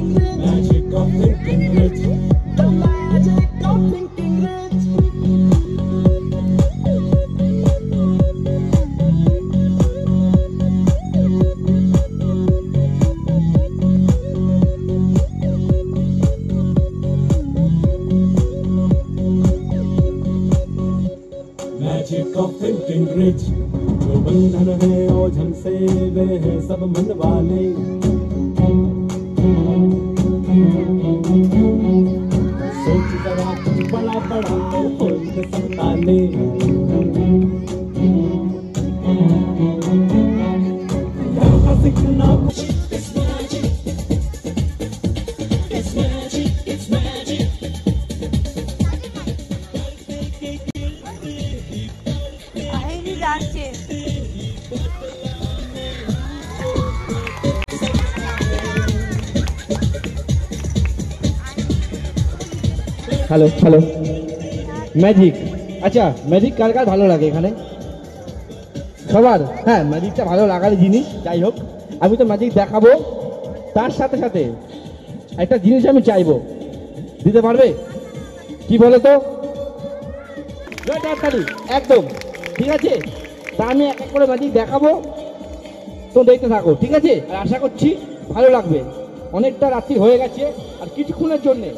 Magic of thinking rich. The magic of thinking rich. Magic of thinking rich. जो बंधन है ओझल से वे हैं सब मन वाले। सोच जरा बड़ा बड़ा हो सब ताले। सीखना হ্যালো হ্যালো ম্যাজিক। আচ্ছা ম্যাজিক কার কার ভালো লাগে এখানে? সবার? হ্যাঁ, ম্যাজিকটা ভালো লাগার জিনিস। যাই হোক, আমি তো ম্যাজিক দেখাবো, তার সাথে সাথে একটা জিনিস আমি চাইবো, দিতে পারবে? কি বলো তো? একদম ঠিক আছে। তা আমি এক এক করে ম্যাজিক দেখাবো, তো দেখতে থাকো, ঠিক আছে? আর আশা করছি ভালো লাগবে। অনেকটা রাত্রি হয়ে গেছে, আর কিছুক্ষণের জন্যে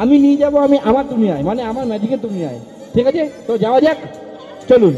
আমি নিয়ে যাবো আমি আমার দুনিয়ায়, মানে আমার ম্যাজিকের দুনিয়ায়, ঠিক আছে? তো যাওয়া যাক, চলুন।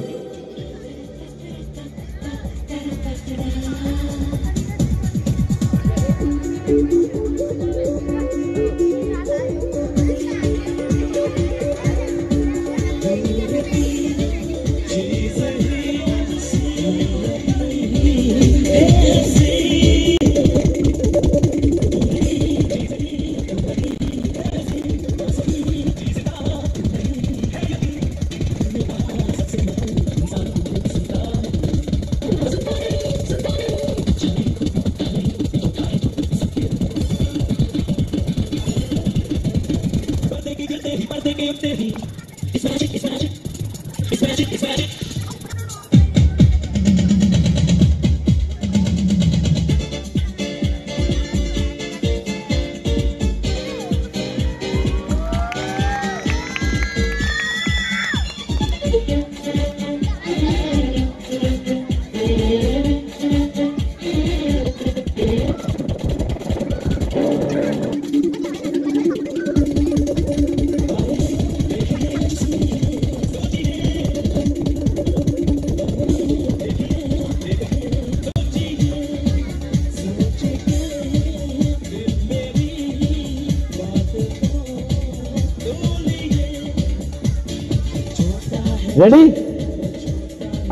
রেডি?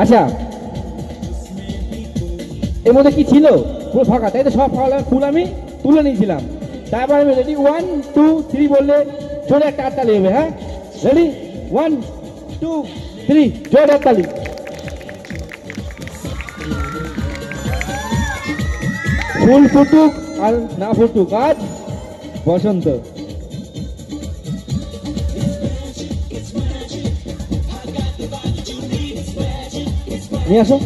আচ্ছা, এর মধ্যে কি ছিল? পুরো ফাঁকা, তাই তো? সব ফুল আমি তুলে নিয়েছিলাম। তারপর আমি রেডি 1 2 3 বললে জোরে একটা হাততালি হবে। হ্যাঁ, রেডি 1 2 3 জোরে হাততালি। ফুল ফুটুক আর না ফুটুক, আজ বসন্ত। নিয়ে আসো।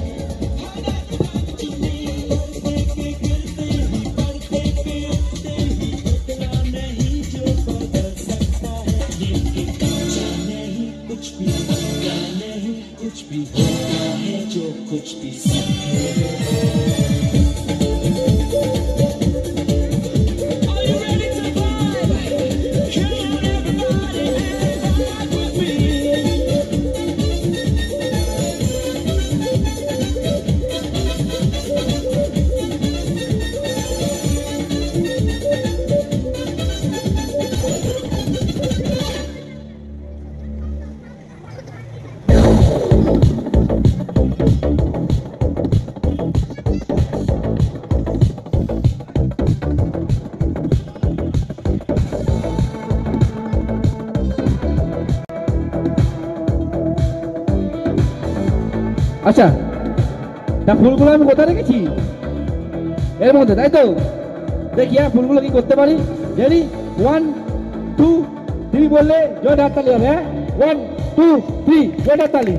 আচ্ছা, তা ফুলগুলো আমি কোথায় রেখেছি? এর মধ্যে, তাই তো? দেখি হ্যাঁ, ফুলগুলো কি করতে পারি। রেডি 1 2 3 বললে জোরে হাততালি হবে। হ্যাঁ, 1 2 3 জোরে হাততালি।